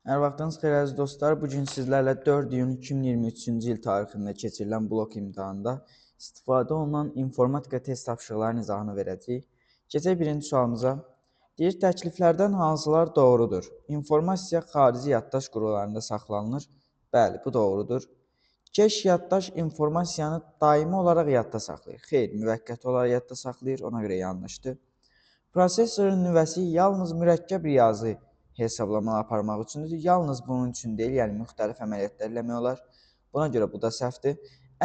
Hər vaxtınız xeyir əziz dostlar. Bugün sizlərlə 4 iyun 2023-cü il tarixində keçirilən blok imtahanında istifadə olunan informatika test tapşırıqlarının izahını verəcəyik. Keçək birinci sualımıza. Deyir, təkliflərdən hansılar doğrudur? İnformasiya xarici yaddaş qurğularında saxlanılır. Bəli, bu doğrudur. Keş yaddaş informasiyanı daimi olaraq yadda saxlayır. Xeyr, müvəqqəti olaraq yadda saxlayır, ona görə yanlışdır. Prosesorun nüvəsi yalnız mürəkkəb riyazi hesablamalar aparmaq üçündür. Yalnız bunun üçün deyil, yəni müxtəlif əməliyyatlar eləmək olar. Buna görə bu da səhvdir.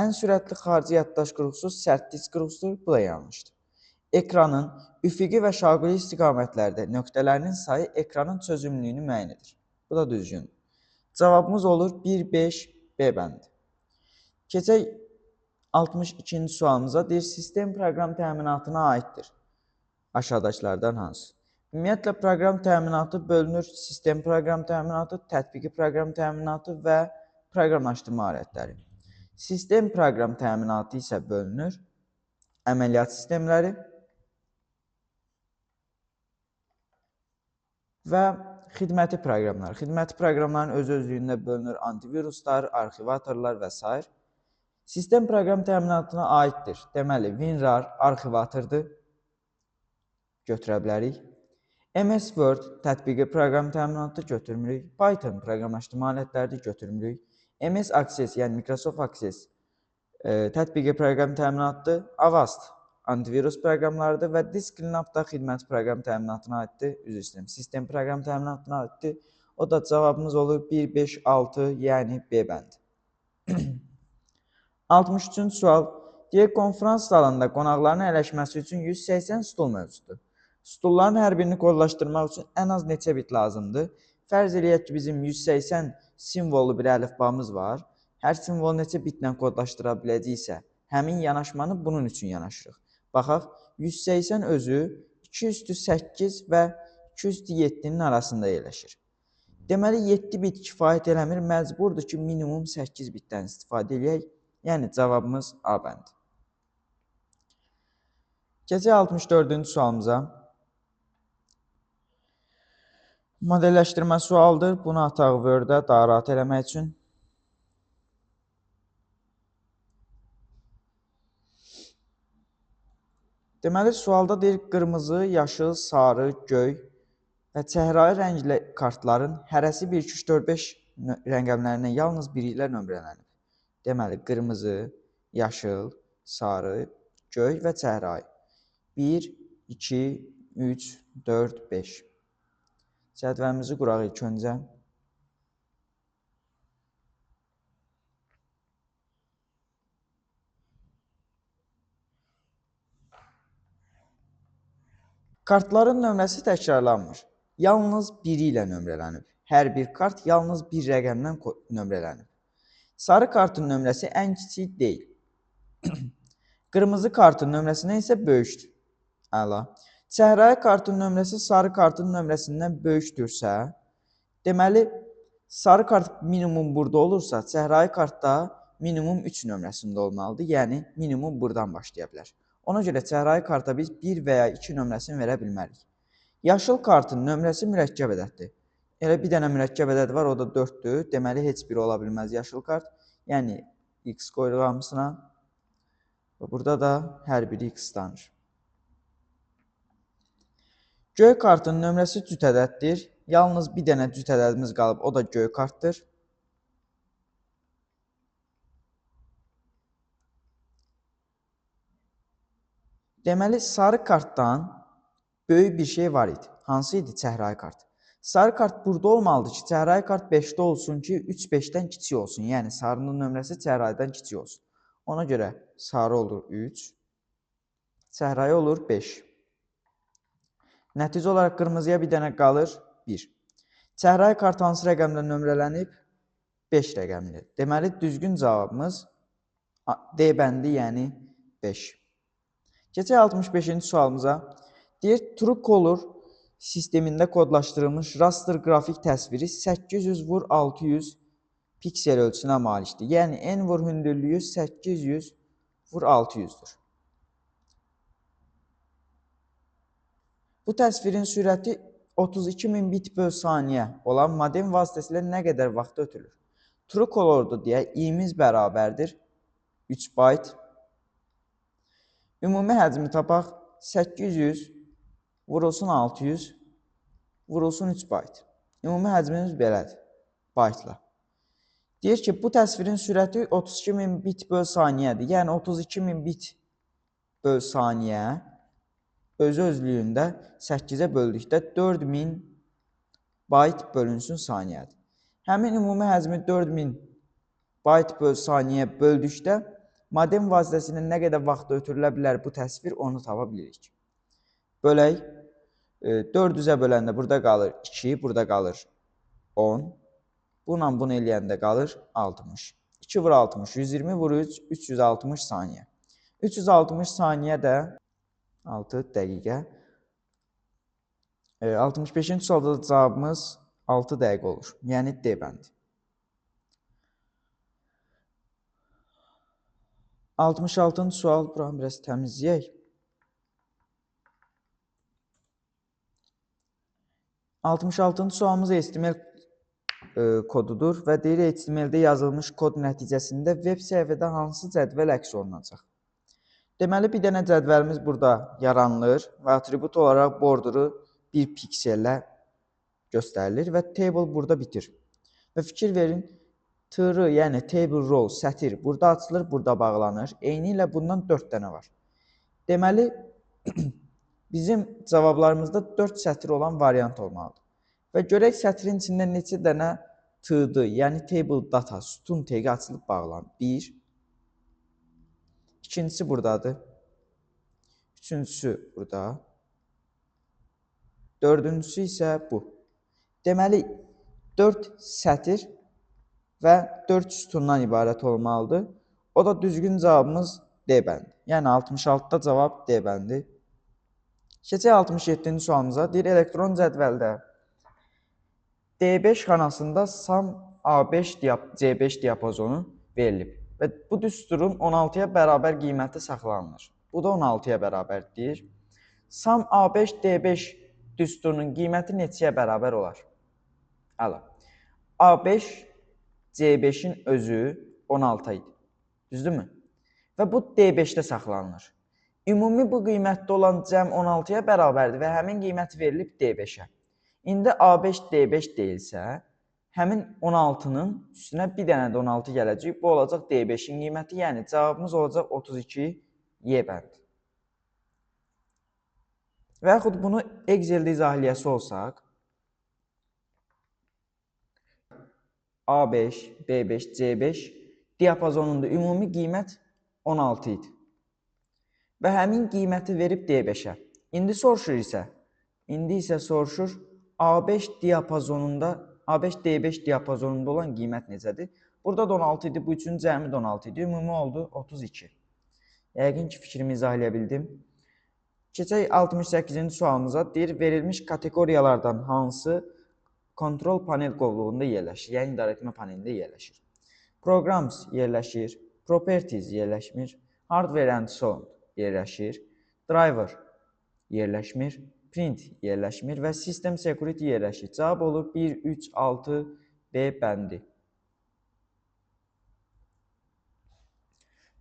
Ən sürətli xarici yaddaş qurğusu sərt disk qurğusudur. Bu da yanlışdır. Ekranın üfüqi və şaquli istiqamətlərdə nöqtələrinin sayı ekranın çözümlülüyünü müəyyən edir. Bu da düzgündür. Cavabımız olur 1, 5, B bəndi. Keçək 62-ci sualımıza. Deyir, sistem proqram təminatına aiddir. Aşağıdakılardan hansı? Ümumiyyətlə, proqram təminatı bölünür sistem proqram təminatı, tətbiqi proqram təminatı və proqramlaşdırma alətləri. Sistem proqram təminatı isə bölünür əməliyyat sistemləri və xidməti proqramlar. Xidməti proqramların öz-özlüyündə bölünür antiviruslar, arxivatorlar və s. Sistem proqram təminatına aiddir. Deməli, WinRAR arxivatordur. Götürə bilərik. MS Word tətbiqi proqram təminatı götürmürük. Python proqramlaşdırma alətləri götürmürük. MS Access, yəni Microsoft Access tətbiqi proqram təminatıdır. Avast antivirus proqramlarıdır və Disk-Linux da xidmət proqram təminatına aiddir. Üzr istəyirəm, sistem proqram təminatına aiddir. O da cavabımız olur 1, 5, 6, yəni B bəndi. 63-cü sual. Deyək, konferans salonunda qonaqların əyləşməsi üçün 180 stul mövcuddur. Stulların hər birini kodlaşdırmaq üçün ən az neçə bit lazımdır? Fərz eləyək ki, bizim 180 simvollu bir əlifbamız var. Hər simvolu neçə bitlə kodlaşdıra biləcəksə, həmin yanaşmanı bunun üçün yanaşırıq. Baxaq, 180 özü 2/8 və 2/7-nin arasında yerləşir. Deməli, 7 bit kifayət eləmir, məcburdur ki, minimum 8 bitdən istifadə edək. Yəni, cavabımız A bəndi. Keçək 64-cü sualımıza. Modelləşdirmə sualdır. Bunu ataq Word-ə daha rahat eləmək üçün. Deməli, sualda deyir, qırmızı, yaşıl, sarı, göy və çəhrayı rəngli kartların hərəsi 1, 2, 3, 4, 5 rəqəmlərindən yalnız biri ilə nömrələnib. Deməli, qırmızı, yaşıl, sarı, göy və çəhrayı. 1, 2, 3, 4, 5. Cədvəlimizi quraq ilk öncə. Kartların nömrəsi təkrarlanmır. Yalnız biri ilə nömrələnib. Hər bir kart yalnız bir rəqəmdən nömrələnib. Sarı kartın nömrəsi ən kiçik deyil. Qırmızı kartın nömrəsindən isə böyükdür. Əla. Çəhrayı kartın nömrəsi sarı kartın nömrəsindən böyükdürsə, deməli, sarı kart minimum burada olursa, çəhrayı kartda minimum 3 nömrəsində olmalıdır. Yəni, minimum buradan başlaya bilər. Ona görə çəhrayı karta biz 1 və ya 2 nömrəsini verə bilmərik. Yaşıl kartın nömrəsi mürəkkəb ədəddir. Elə bir dənə mürəkkəb ədəd var, o da 4-dür. Deməli, heç biri ola bilməz yaşıl kart. Yəni, X qoyuruq hamısına. Və burada da hər biri X tanır. Göy kartın nömrəsi cüt ədəddir. Yalnız bir dənə cüt ədədimiz qalıb, o da göy kartdır. Deməli, sarı kartdan böyük bir şey var idi. Hansı idi? Çəhrayı kart. Sarı kart burada olmalıdır ki, çəhrayı kart 5-də olsun ki, 3 5-dən kiçik olsun. Yəni, sarının nömrəsi çəhrayıdan kiçik olsun. Ona görə sarı olur 3, çəhrayı olur 5. Nəticə olaraq qırmızıya bir dənə qalır 1. Çəhrayı kart hansı rəqəmlə nömrələnib? 5 rəqəmli. Deməli, düzgün cavabımız D bəndi, yəni 5. Keçək 65-ci sualımıza. Deyir, TrueColor sistemində kodlaşdırılmış raster qrafik təsviri 800x600 piksel ölçüsünə malikdir. Yəni, en vur hündürlüyü 800x600-dür. Bu təsvirin sürəti 32.000 bit böl saniyə olan modem vasitəsilə nə qədər vaxt ötürülür? True colordur deyə i'miz bərabərdir 3 byte. Ümumi həcmi tapaq 800 vurulsun 600 vurulsun 3 byte. Ümumi həcmimiz belədir, byte-la. Deyir ki, bu təsvirin sürəti 32.000 bit böl saniyədir. Yəni 32.000 bit böl saniyə özlüyündə 8-ə böldükdə 4000 byte bölünsün saniyədir. Həmin ümumi həcmi 4000 byte böl saniyə böldükdə modem vasitəsilə nə qədər vaxt ötürülə bilər bu təsvir, onu tapa bilirik. Bölək, 400-ə böləndə burada qalır 2, burada qalır 10. Bununla bunu eləyəndə qalır 60. 2 vur 60, 120 vur 3, 360 saniyə. 360 saniyə də 6 dəqiqə. 65-ci sualda cavabımız 6 dəqiqə olur. Yəni D bəndi. 66-cı sual, buranı biraz təmizləyək. 66-cı sualımız HTML kodudur və deyir HTML-də yazılmış kod nəticəsində web səhifədə hansı cədvəl əks olunacaq? Deməli, bir dənə cədvəlimiz burada yaranılır və atribut olaraq borduru 1 piksellə göstərilir və table burada bitir. Və fikir verin, tr, yəni table row, sətir burada açılır, burada bağlanır. Eyni ilə bundan 4 dənə var. Deməli, bizim cavablarımızda 4 sətir olan variant olmalıdır. Və görək sətrin içində neçə dənə t'dır, yəni table data, sütun tagi açılıb bağlanır. 1. İkincisi buradadır. Üçüncüsü burada. Dördüncüsü isə bu. Deməli, 4 sətir və 4 sütundan ibarət olmalıdır. O da düzgün cavabımız D bəndi. Yəni 66-da cavab D bəndi. Keçək 67-ci sualımıza. Deyir, elektron cədvəldə D5 xanasında SAM A5 C5 diapazonu verilib. Və bu düsturun 16-ya bərabər qiyməti saxlanılır. Bu da 16-ya bərabərdir. SAM A5 D5 düsturunun qiyməti neçəyə bərabər olar? Əla. A5 C5-in özü 16 idi. Düzdürmü? Və bu D5-də saxlanılır. Ümumi bu qiymətdə olan cəm 16-ya bərabərdir və həmin qiyməti verilib D5-ə. İndi A5 D5 deyilsə, həmin 16-nın üstünə bir dənə də 16 gələcək. Bu olacaq D5-in qiyməti, yəni cavabımız olacaq 32 Y bəndi. Və yaxud bunu Excel-də izahiyyəsi olsaq, A5, B5, C5 diapazonunda ümumi qiymət 16 idi. Və həmin qiyməti verib D5-ə. İndi isə soruşur A5 diapazonunda, A5 D5 diapazonunda olan qiymət necədir? Burada da 16 idi, bu üçün cəmi də 16 idi. Ümumi oldu 32. Yəqin ki, fikrimi izah edə bildim. Keçək 68-ci sualımıza. Deyir, verilmiş kateqoriyalardan hansı kontrol panel qovluğunda yerləşir, yəni idarəetmə panelində yerləşir? Programs yerləşir, Properties yerləşmir, Hardware and Sound yerləşir, Driver yerləşmir, Print yerləşmir və System Security yerləşir. Cavab olur 1, 3, 6, B bəndi.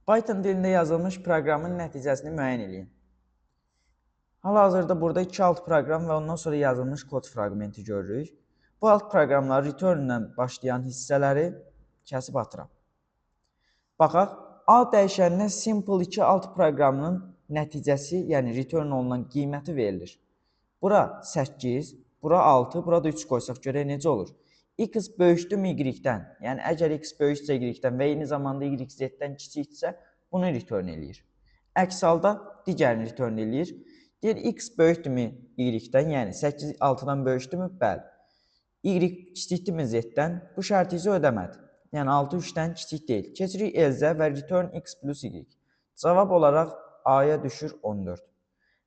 Python dilində yazılmış proqramın nəticəsini müəyyən edin. Hal-hazırda burada 2 alt proqram və ondan sonra yazılmış kod fraqmenti görürük. Bu alt proqramları return ilə başlayan hissələri kəsib atıram. Baxaq, A dəyişəninə simple 2 alt proqramının nəticəsi, yəni return olunan qiyməti verilir. Bura 8, bura 6, burada 3 qoysaq görək necə olur? X böyükdür Y-dən, yəni əgər X böyüksə Y-dən və eyni zamanda Y Z-dən kiçiksə, bunu return eləyir. Əks halda digərini return eləyir. Deyir, X böyükdürmü Y-dən, yəni 8 6-dan böyükdürmü? Bəli. Y kiçikdirmü Z-dən? Bu şərti isə ödəmədi. Yəni 6 3-dən kiçik deyil. Keçirik else və return X plus Y. Cavab olaraq A-ya düşür 14.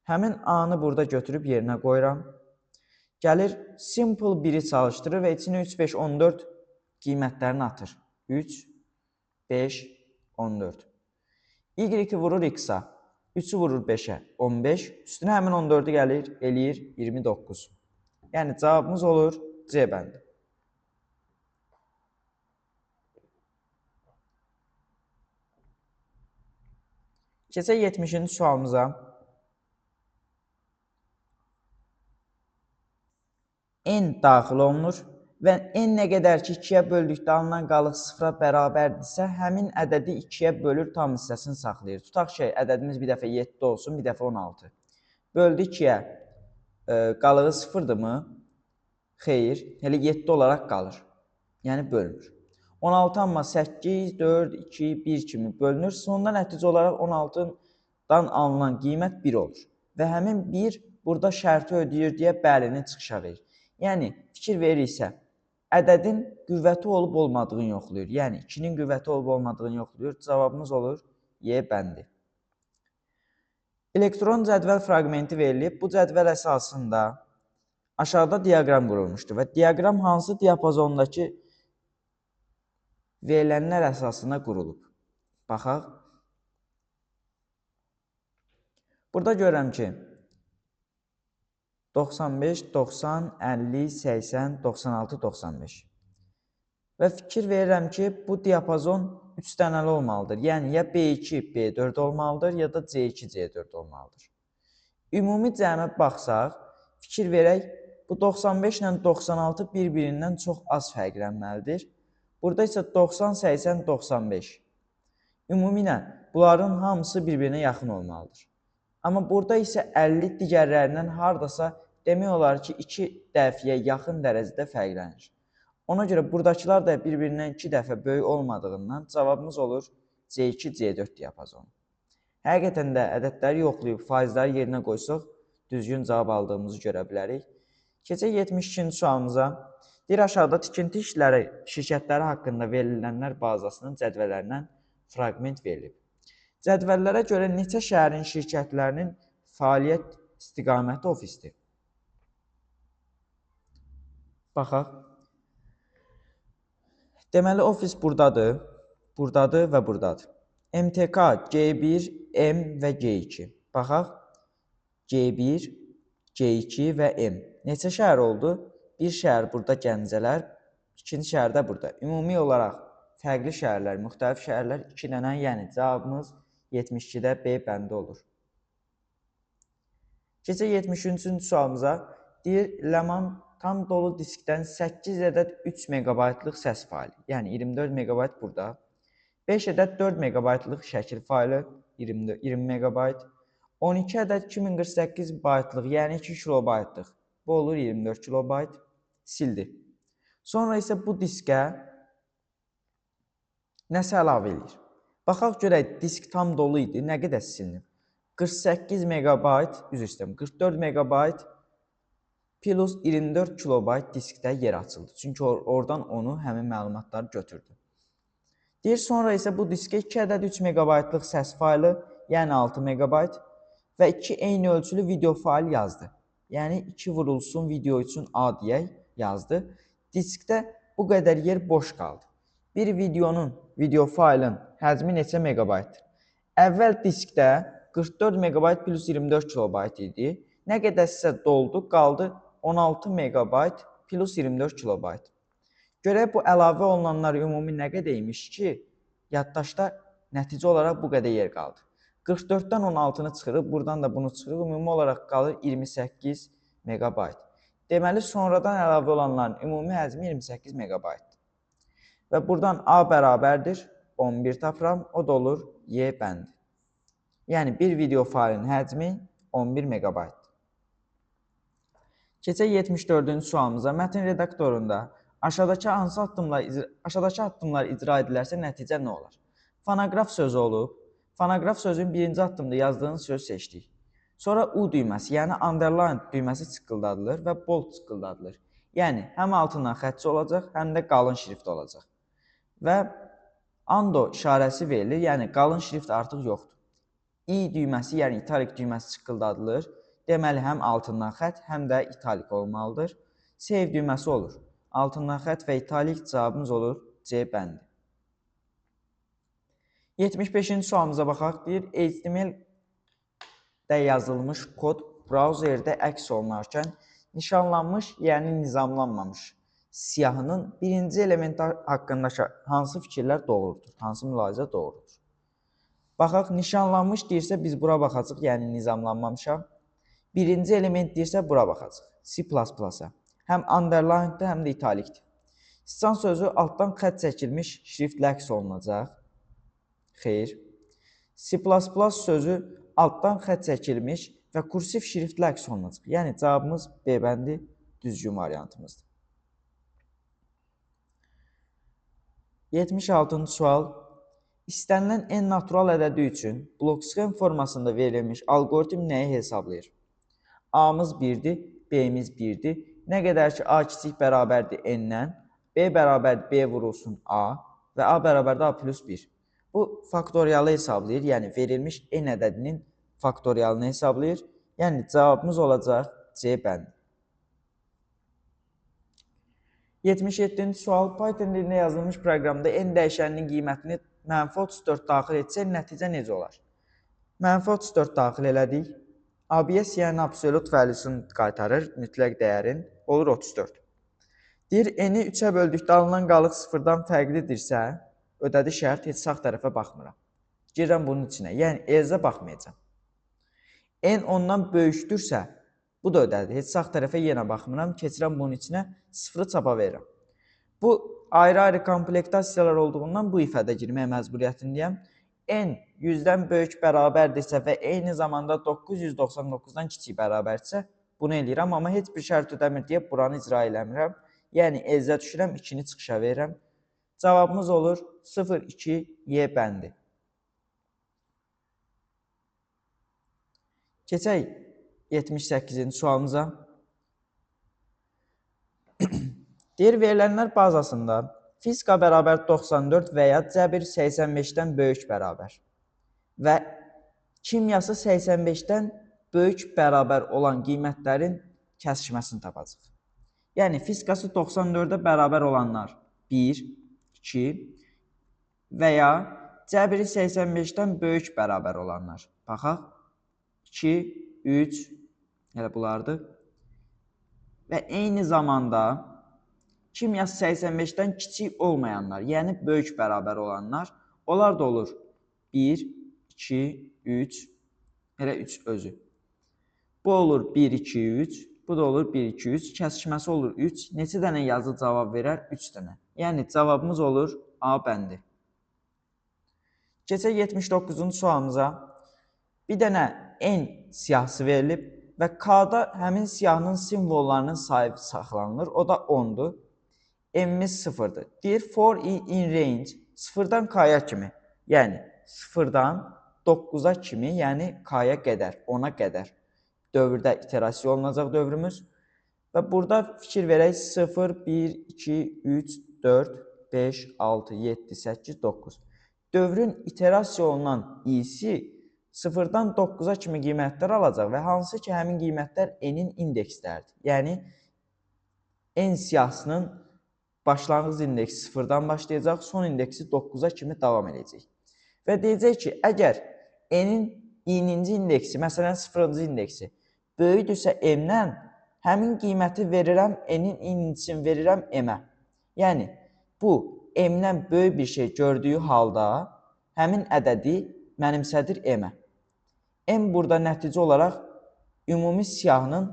Həmin A-nı burada götürüb yerinə qoyuram. Gəlir, simple 1-i çalışdırır və içinə 3, 5, 14 qiymətlərini atır. 3, 5, 14. Y-i vurur X-a. 3-ü vurur 5-ə, 15. Üstünə həmin 14-ü gəlir, eləyir 29. Yəni cavabımız olur C bəndi. Keçək 70-ci sualımıza. N daxil olunur və n nə qədər ki 2-yə böldükdə alınan qalıq 0-a bərabərdirsə, həmin ədədi 2-yə bölür tam hissəsini saxlayır. Tutaq ki, ədədimiz bir dəfə 7 olsun, bir dəfə 16. Böldü 2-yə, qalığı 0-dırmı? Xeyr, elə 7 olaraq qalır. Yəni bölünür. 16 amma 8, 4, 2, 1 kimi bölünür. Sonunda nəticə olaraq 16-dan alınan qiymət 1 olur. Və həmin 1 burada şərti ödəyir deyə bəlini çıxışa verir. Yəni, fikir verirsə, ədədin qüvvəti olub olmadığını yoxlayır. Yəni, 2-nin qüvvəti olub olmadığını yoxlayır. Cavabımız olur Y bəndi. Elektron cədvəl fraqmenti verilib. Bu cədvəl əsasında aşağıda diaqram qurulmuşdur və diaqram hansı diapazondakı verilənlər əsasında qurulub. Baxaq. Burada görürəm ki, 95, 90, 50, 80, 96, 95. Və fikir verirəm ki, bu diapazon 3 dənəli olmalıdır. Yəni, ya B2, B4 olmalıdır, ya da C2, C4 olmalıdır. Ümumi cəmə baxsaq, fikir verək, bu 95 ilə 96 bir-birindən çox az fərqlənməlidir. Burada isə 90, 80, 95. Ümuminə, bunların hamısı bir-birinə yaxın olmalıdır. Amma burada isə 50 digərlərindən hardasa demək olar ki, 2 dəfiyə yaxın dərəcədə fərqlənir. Ona görə buradakılar da bir-birindən 2 dəfə böyük olmadığından cavabımız olur C2, C4 diapazonu. Həqiqətən də ədədləri yoxlayıb faizləri yerinə qoysaq, düzgün cavab aldığımızı görə bilərik. Keçək 72-ci sualımıza. Deyir, aşağıda tikinti işləri şirkətləri haqqında verilənlər bazasının cədvəllərindən fraqment verilib. Cədvəllərə görə neçə şəhərin şirkətlərinin fəaliyyət istiqaməti ofisdir? Baxaq. Deməli, ofis buradadır, buradadır və buradadır. MTK, G1, M və G2. Baxaq. G1, G2 və M. Neçə şəhər oldu? Bir şəhər burada Gəncələr, ikinci şəhər də burada. Ümumi olaraq fərqli şəhərlər, müxtəlif şəhərlər 2 dənə, yəni cavabımız 72-də B bəndi olur. Keçək 73-cü sualımıza. Deyir, Ləman tam dolu diskdən 8 ədəd 3 megabaytlıq səs faylı, yəni 24 megabayt burada. 5 ədəd 4 megabaytlıq şəkil faylı, 20 megabayt. 12 ədəd 2048 baytlıq, yəni 2 kilobaytlıq. Bu olur 24 kilobayt. Sildi. Sonra isə bu diskə nəsə əlavə edir. Baxaq görək, disk tam dolu idi. Nə qədər silinib? 48 megabayt, üzr istəyirəm, 44 megabayt plus 24 kilobayt diskdə yer açıldı. Çünki oradan onu həmin məlumatları götürdü. Deyir, sonra isə bu diskə 2 ədəd 3 megabaytlıq səs faylı, yəni 6 megabayt və 2 eyni ölçülü video fayl yazdı. Yəni 2 vurulsun video üçün A deyək yazdı. Diskdə bu qədər yer boş qaldı. Bir video faylın həcmi neçə megabaytdır? Əvvəl diskdə 44 megabayt plus 24 kilobayt idi. Nə qədərsə doldu, qaldı 16 megabayt plus 24 kilobayt. Görək bu əlavə olunanlar ümumi nə qədər imiş ki, yaddaşda nəticə olaraq bu qədər yer qaldı. 44-dən 16-nı çıxırıq, buradan da bunu çıxırıq, ümumi olaraq qalır 28 megabayt. Deməli, sonradan əlavə olanların ümumi həcmi 28 megabaytdır. Və buradan A bərabərdir, 11 tapıram, o da olur Y bəndi. Yəni, bir video faylın həcmi 11 megabaytdır. Keçək 74-cü sualımıza. Mətn redaktorunda aşağıdakı addımlar icra edilərsə nəticə nə olar? Fonoqraf sözü olub. Fonoqraf sözün birinci addımda yazdığınız söz seçdik. Sonra U düyməsi, yəni underline düyməsi çıqqıldadılır və bold çıqqıldadılır. Yəni, həm altından xətçi olacaq, həm də qalın şrift olacaq. Və ando işarəsi verilir, yəni qalın şrift artıq yoxdur. I düyməsi, yəni italik düyməsi çıqqıldadılır. Deməli, həm altından xət, həm də italik olmalıdır. Save düyməsi olur. Altından xət və italik cavabımız olur C bəndi. 75-ci sualımıza baxaq. Deyir, HTML-də yazılmış kod brauzerdə əks olunarkən Nişanlanmış, yəni nizamlanmamış siyahının birinci elementi haqqındakı hansı fikirlər doğrudur, hansı mülahizə doğrudur? Baxaq, nişanlanmış deyirsə biz bura baxacaq, yəni nizamlanmamışam. Birinci element deyirsə bura baxacaq, C++-a. Həm underline-dir, həm də italikdir. Sıçan sözü altdan xətt çəkilmiş şriftlə əks olunacaq. Xeyr. C++ sözü altdan xətt çəkilmiş və kursiv şriftlə əks olunacaq. Yəni cavabımız B bəndi düzgün variantımızdır. 76-cı sual. İstənilən n natural ədədi üçün blok sxem formasında verilmiş algoritm nəyi hesablayır? A-mız 1-dir, B-miz 1-dir. Nə qədər ki A kiçik bərabərdir n-dən, B bərabərdir B vurulsun A və A bərabərdir A plus 1. Bu faktorialı hesablayır, yəni verilmiş n ədədinin faktorialını hesablayır. Yəni cavabımız olacaq C bəndi. 77-ci sual. Python dilində yazılmış proqramda n dəyişəninin qiymətini -34 daxil etsək, nəticə necə olar? -34 daxil elədik. ABS yəni absolut valuesunu qaytarır, mütləq dəyərin, olur 34. Deyir, n-i 3-ə böldükdə alınan qalıq 0-dan fərqlidirsə, ödədi şərt, heç sağ tərəfə baxmıram. Girirəm bunun içinə, yəni elzə baxmayacam. N ondan böyükdürsə, bu da ödədir. Heç sağ tərəfə yenə baxmıram, keçirəm bunun içinə, 0-ı çapa verirəm. Bu ayrı-ayrı komplektasiyalar olduğundan bu ifadə girməyə məcburiyyətindəyəm. N 100-dən böyük bərabərdirsə və eyni zamanda 999-dan kiçik bərabərdirsə, bunu eləyirəm, amma heç bir şərt ödəmir deyə buranı icra eləmirəm. Yəni elzə düşürəm, 2-ni çıxışa verirəm. Cavabımız olur 0-2 Y bəndi. Keçək 78-ci sualımıza. Deyir, verilənlər bazasında fizika bərabər 94 və ya cəbir 85-dən böyük bərabər və kimyası 85-dən böyük bərabər olan qiymətlərin kəsişməsini tapacaq. Yəni, fizikası 94-ə bərabər olanlar 1, 2 və ya cəbiri 85-dən böyük bərabər olanlar. Baxaq, 2, 3, elə bunlardır. Və eyni zamanda kimyası 85-dən kiçik olmayanlar, yəni böyük bərabər olanlar, onlar da olur 1, 2, 3, elə 3 özü. Bu olur 1, 2, 3, bu da olur 1, 2, 3, kəsişməsi olur 3. Neçə dənə yazı cavab verər? 3 dənə. Yəni cavabımız olur A bəndi. Keçək 79-cu sualımıza. Bir dənə N siyahısı verilib və K-da həmin siyahının simvollarının sayı saxlanılır. O da 10-dur. M-miz 0-dır. Deyir, for in range 0-dan K-ya kimi, yəni 0-dan 9-a kimi, yəni K-ya qədər, 10-a qədər dövrdə iterasiya olunacaq dövrümüz. Və burada fikir verək 0, 1, 2, 3, 4, 5, 6, 7, 8, 9. Dövrün iterasiya olunan i-si 0-dan 9-a kimi qiymətlər alacaq və hansı ki, həmin qiymətlər n-in indeksləridir. Yəni, n siyahısının başlanğıc indeksi 0-dan başlayacaq, son indeksi 9-a kimi davam edəcək. Və deyəcək ki, əgər n-in i-ninci indeksi, məsələn 0-cı indeksi böyükdürsə m-dən, həmin qiyməti verirəm, n-in i-nincisini verirəm m-ə. Yəni, bu m-dən böyük bir şey gördüyü halda həmin ədədi mənimsədir m-ə. M burada nəticə olaraq ümumi siyahının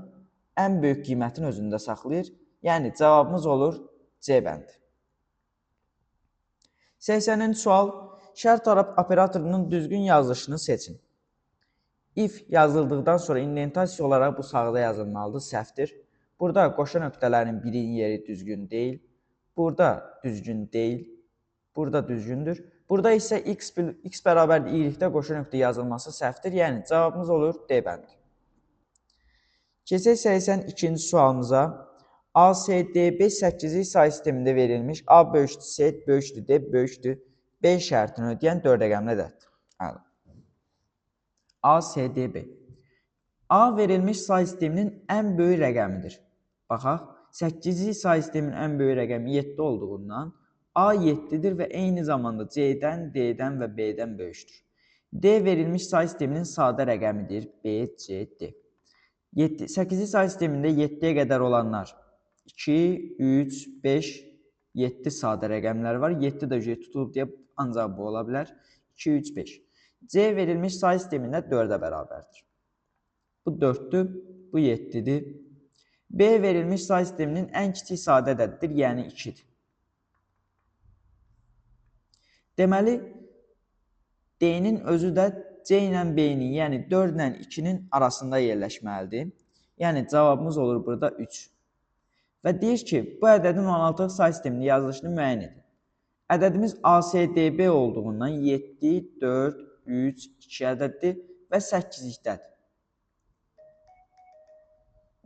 ən böyük qiymətini özündə saxlayır. Yəni, cavabımız olur C bəndi. 80-ci sual. Şərt arab operatorunun düzgün yazılışını seçin. If yazıldıqdan sonra indentasiya olaraq bu sağda yazılmalıdır, səhvdir. Burada qoşa nöqtələrin birinin yeri düzgün deyil. Burada düzgün deyil. Burada düzgündür. Burada isə x bərabərdir y-likdə qoşa nöqtə yazılması səhvdir. Yəni, cavabımız olur D bəndi. Keçək 82-ci sualımıza. ASDB 8-ci say sistemində verilmiş A böyükdür C böyükdür D böyükdür B şərtini ödəyən 4 rəqəmli ədəddir. ASDB. A verilmiş say sisteminin ən böyük rəqəmidir. Baxaq, 8-ci say sisteminin ən böyük rəqəmi 7 olduğundan A 7-dir və eyni zamanda C-dən, D-dən və B-dən böyükdür. D verilmiş say sisteminin sadə rəqəmidir. B, C, D. 8-ci say sistemində 7-yə qədər olanlar 2, 3, 5, 7 sadə rəqəmlər var. 7 də tutulub deyə ancaq bu ola bilər. 2, 3, 5. C verilmiş say sistemində 4-ə bərabərdir. Bu 4-dür, bu 7-dir. B verilmiş say sisteminin ən kiçik sadə ədədidir, yəni 2-dir. Deməli, D-nin özü də C ilə B-nin, yəni 4 ilə 2-nin arasında yerləşməlidir. Yəni, cavabımız olur burada 3. Və deyir ki, bu ədədin 16-lıq say sisteminin yazılışını müəyyən edin. Ədədimiz ASDB olduğundan 7, 4, 3, 2 ədəddir və 8-likdədir.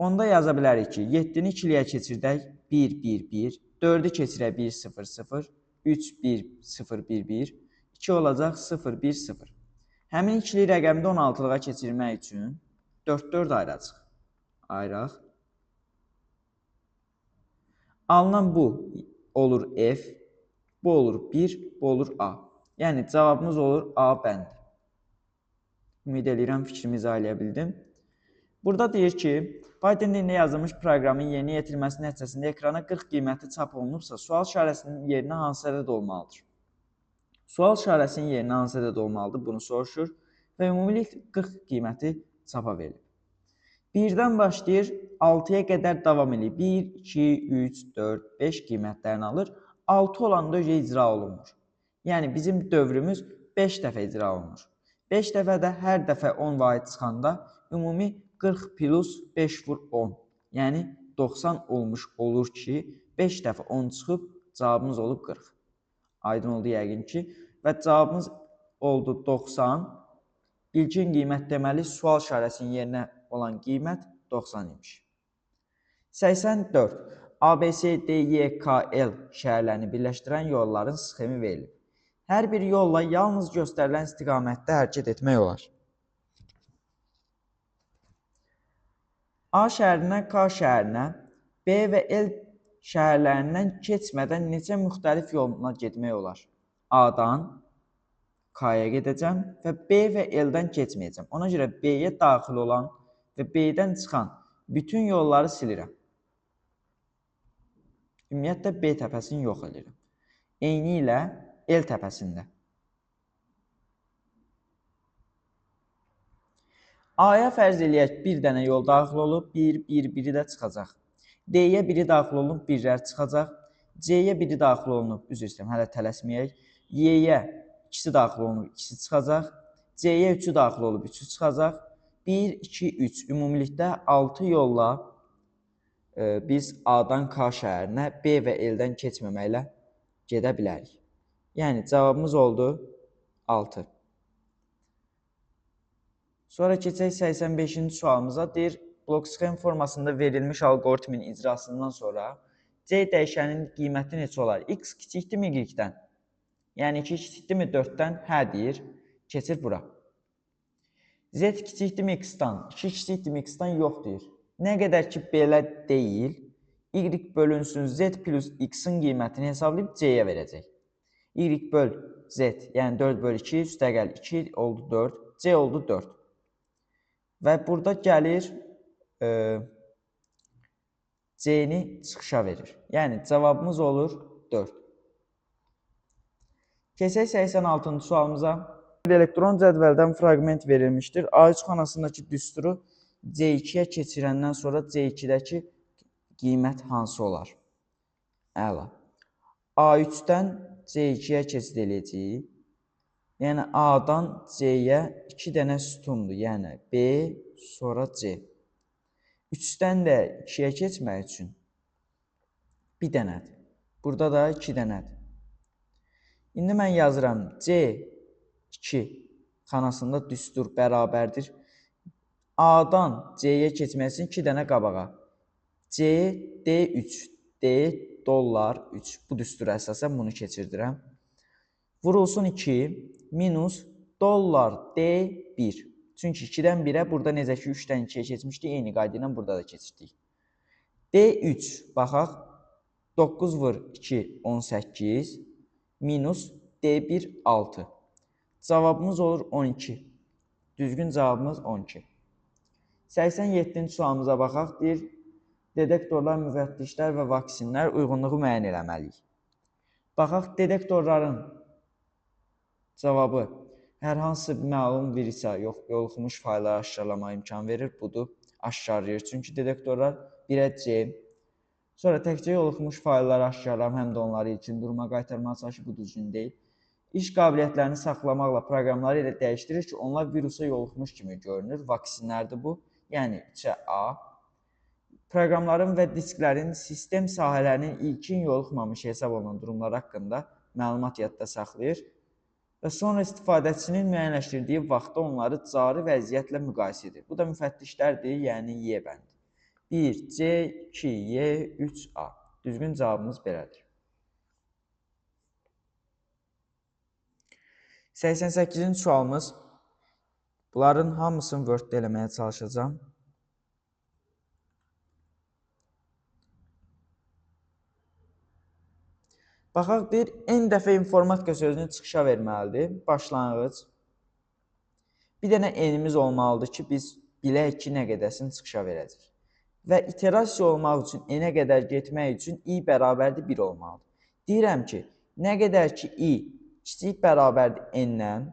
Onda yaza bilərik ki, 7-ni 2-liyə keçirdək 1, 1, 1, 4-ü keçirək 1, 0, 0, 3, 1, 0, 1, 1, 2 olacaq 0, 1, 0. Həmin ikili rəqəmi də 16-lığa keçirmək üçün 4, 4 ayıracaq. Ayıraq. Alınan bu olur F, bu olur 1, bu olur A. Yəni, cavabımız olur A bəndi. Ümid edirəm fikrimi izah eləyə bildim. Burada deyir ki, Python dilində yazılmış proqramın yerinə yetirilməsi nəticəsində ekrana 40 qiyməti çap olunubsa, sual işarəsinin yerinə hansı ədəd olmalıdır? Sual işarəsinin yerinə hansı ədəd olmalıdır? Bunu soruşur və ümumilik 40 qiyməti çapa verilir. 1-dən başlayır, 6-ya qədər davam edir. 1, 2, 3, 4, 5 qiymətlərini alır. 6 olanda icra olunmur. Yəni, bizim dövrümüz 5 dəfə icra olunur. 5 dəfə də hər dəfə 10 vahid çıxanda ümumi 40 plus 5 vur 10. Yəni, 90 olmuş olur ki, 5 dəfə 10 çıxıb, cavabımız olub 40. Aydın oldu yəqin ki. Və cavabımız oldu 90. İlkin qiymət deməli, sual işarəsinin yerinə olan qiymət 90 imiş. 84. ABC, DY, KL şəhərlərini birləşdirən yolların sxemi verilir. Hər bir yolla yalnız göstərilən istiqamətdə hərəkət etmək olar. A şəhərindən K şəhərinə, B və L şəhərlərindən keçmədən neçə müxtəlif yolla getmək olar? A-dan K-ya gedəcəm və B və L-dən keçməyəcəm. Ona görə B-yə daxil olan və B-dən çıxan bütün yolları silirəm. Ümumiyyətlə, B təpəsini yox edirəm. Eyni ilə L təpəsində. A-ya fərz eləyək bir dənə yol daxil olub, 1, 1, 1-i də çıxacaq. D-yə biri daxil olunub, 1-lər çıxacaq. C-yə biri daxil olunub, üzr istəyirəm, hələ tələsməyək. Y-yə ikisi daxil olunub, ikisi çıxacaq. C-yə 3-ü daxil olub, 3-ü çıxacaq. 1, 2, 3. Ümumilikdə 6 yolla biz A-dan K şəhərinə B və L-dən keçməməklə gedə bilərik. Yəni, cavabımız oldu 6. Sonra keçək 85-ci sualımıza. Deyir, blok sxem formasında verilmiş algoritmin icrasından sonra C dəyişənin qiyməti neçə olar? X kiçikdirmi Y-dən? Yəni, 2 kiçikdirmi 4-dən? Hə deyir. Keçir bura. Z kiçikdirmi X-dan? 2 kiçikdirmi X-dan? Yox deyir. Nə qədər ki, belə deyil, Y bölünsün Z plus X-in qiymətini hesablayıb C-yə verəcək. Y böl Z, yəni 4 böl 2, üstəgəl 2 oldu 4, C oldu 4. Və burada gəlir C-ni çıxışa verir. Yəni, cavabımız olur 4. Keçək 86-cı sualımıza. Elektron cədvəldən fraqment verilmişdir. A3 xanasındakı düsturu C2-yə keçirəndən sonra C2-dəki qiymət hansı olar? Əla. A3-dən C2-yə keçid eləyəcəyik. Yəni, A-dan C-yə 2 dənə sütundur. Yəni, B, sonra C. 3-dən də 2-yə keçmək üçün bir dənədir. Burada da 2 dənədir. İndi mən yazıram C2 xanasında düstur bərabərdir. A-dan C-yə keçmək üçün 2 dənə qabağa. C, D3, D, dollar 3. Bu düstura əsasən bunu keçirdirəm. Vurulsun 2, minus dollar D1. Çünki 2-dən 1-ə, burada necə ki 3-dən 2-yə keçmişdik, eyni qayda ilə burada da keçirdik. D3, baxaq, 9 vur 2, 18, minus D1, 6. Cavabımız olur 12. Düzgün cavabımız 12. 87-ci sualımıza baxaq. Deyir, detektorlar, müfəttişlər və vaksinlər uyğunluğu müəyyən eləməliyik. Baxaq, detektorların cavabı hər hansı məlum virisa yoluxmuş faylları aşkarlamağa imkan verir. Budur, aşkarlayır. Çünki detektorlar 1-ə C. Sonra təkcə yoluxmuş faylları aşkarlam, həm də onları ilkin duruma qaytarmağa çalışır. Bu düzgün deyil. İş qabiliyyətlərini saxlamaqla proqramları ilə dəyişdirir ki, onlar virusa yoluxmuş kimi görünür. Vaksinlərdir bu. Yəni, içə A. Proqramların və disklərin sistem sahələrinin ilkin yoluxmamış hesab olunan durumlar haqqında məlumat yadda saxlayır və sonra istifadəçinin müəyyənləşdirdiyi vaxtda onları cari vəziyyətlə müqayisə edir. Bu da müfəttişlərdir, yəni Y bəndi. 1, C, 2, Y, 3, A. Düzgün cavabımız belədir. 88-ci sualımız. Bunların hamısını Word-də eləməyə çalışacağım. Baxaq, deyir, N dəfə informatika sözünü çıxışa verməlidir. Başlanğıc. Bir dənə N-imiz olmalıdır ki, biz bilək ki, nə qədərsini çıxışa verəcək. Və iterasiya olmaq üçün, N-ə qədər getmək üçün I bərabərdir 1 olmalıdır. Deyirəm ki, nə qədər ki, I kiçik bərabərdir N-dən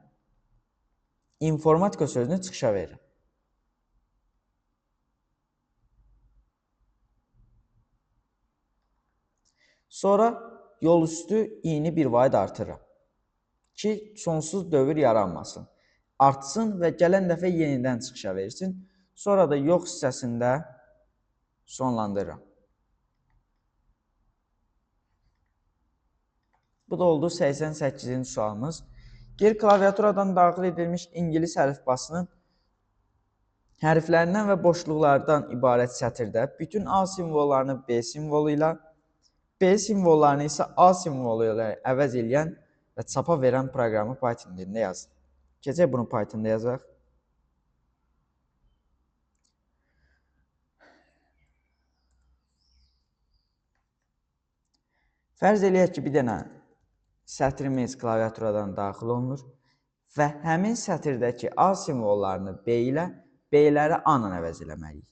informatika sözünü çıxışa verir. Sonra yol üstü i-ni bir vayd artırıram ki, sonsuz dövr yaranmasın. Artsın və gələn dəfə yenidən çıxışa versin. Sonra da yox hissəsində sonlandırıram. Bu da oldu 88-ci sualımız. Geri klaviaturadan daxil edilmiş İngilis əlifbasının hərflərindən və boşluqlardan ibarət sətirdə bütün A simvollarını B simvolu ilə, B simvollarını isə A simvolu ilə əvəz edən və çapa verən proqramı Python dilində yazın. Keçək bunu Pythonda yazaq. Fərz eləyək ki, bir dənə sətrimiz klaviaturadan daxil olunur və həmin sətirdəki A simvollarını B ilə, B-ləri A-la əvəz eləməliyik.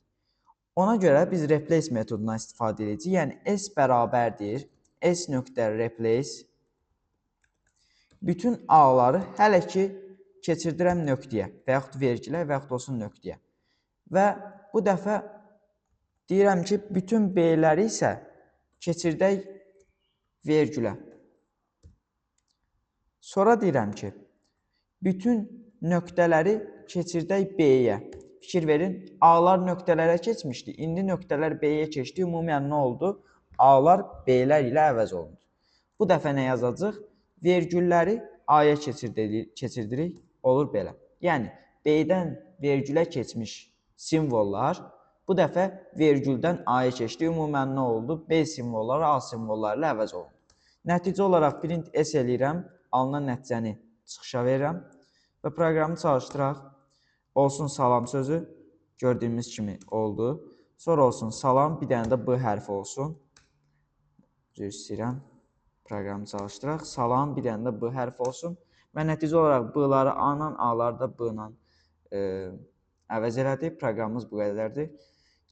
Ona görə biz replace metodundan istifadə edəcəyik. Yəni, S bərabərdir, S.replace bütün A-ları hələ ki keçirdirəm nöqtəyə və yaxud vergilə və yaxud olsun nöqtəyə. Və bu dəfə deyirəm ki, bütün B-ləri isə keçirdək vergilə. Sonra deyirəm ki, bütün nöqtələri keçirdək B-yə. Fikir verin, A-lar nöqtələrə keçmişdi. İndi nöqtələr B-yə keçdi. Ümumən nə oldu? A-lar B-lər ilə əvəz olundu. Bu dəfə nə yazacaq? Vergülləri A-ya keçirdirik. Olur belə. Yəni, B-dən vergülə keçmiş simvollar bu dəfə vergüldən A-ya keçdi. Ümumən nə oldu? B simvolları A simvolları ilə əvəz olundu. Nəticə olaraq print S eləyirəm. Alınan nəticəni çıxışa verirəm və proqramı çalışdıraq. Olsun salam sözü gördüyümüz kimi oldu. Sonra olsun salam, bir dənə də B hərfi olsun. Üzr istəyirəm. Proqramı çalışdıraq. Salam, bir dənə də B hərfi olsun. Və nəticə olaraq B-ları A-la, A-ları da B-la əvəz elədik. Proqramımız bu qədərdir.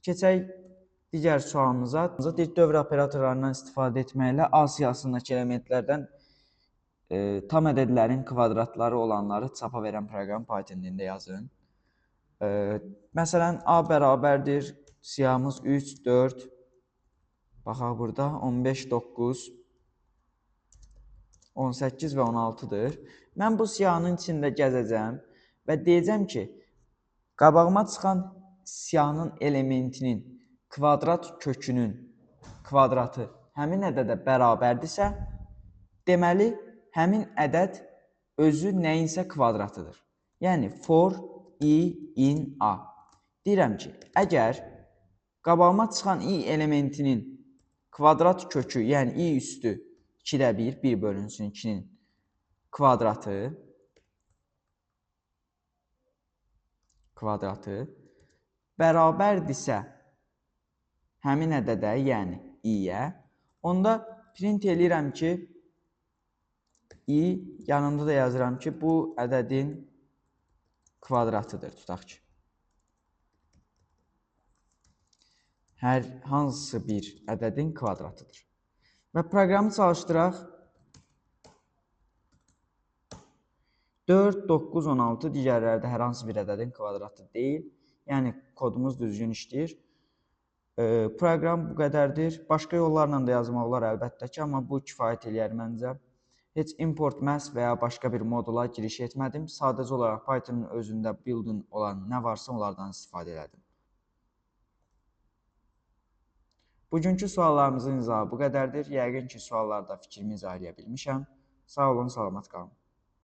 Keçək digər sualımıza. Dövr operatorlarından istifadə etməklə A siyahısındakı elementlərdən tam ədədlərin kvadratları olanları çapa verən proqram Python dilində yazın. Məsələn, A bərabərdir, siyahımız 3, 4, baxaq burada, 15, 9, 18 və 16-dır. Mən bu siyahının içində gəzəcəm və deyəcəm ki, qabağıma çıxan siyahının elementinin kvadrat kökünün kvadratı həmin ədədə bərabərdirsə, deməli, həmin ədəd özü nəyinsə kvadratıdır. Yəni, for I in A. Deyirəm ki, əgər qabağıma çıxan I elementinin kvadrat kökü, yəni I üstü 2-də 1, 1 bölünsün 2-nin kvadratı bərabərdirsə həmin ədədə, yəni I-yə, onda print eləyirəm ki, I yanında da yazıram ki, bu ədədin kvadratıdır, tutaq ki. hər hansı bir ədədin kvadratıdır. Və proqramı çalışdıraq. 4, 9, 16 digərləri də hər hansı bir ədədin kvadratı deyil. Yəni kodumuz düzgün işləyir. Proqram bu qədərdir. Başqa yollarla da yazmaq olar əlbəttə ki, amma bu kifayət eləyər məncə. Heç import mass və ya başqa bir modula giriş etmədim. Sadəcə olaraq Python'un özündə built-in olan nə varsa onlardan istifadə elədim. Bugünkü suallarımızın izahı bu qədərdir. Yəqin ki, suallarda fikrimi izah edə bilmişəm. Sağ olun, salamat qalın.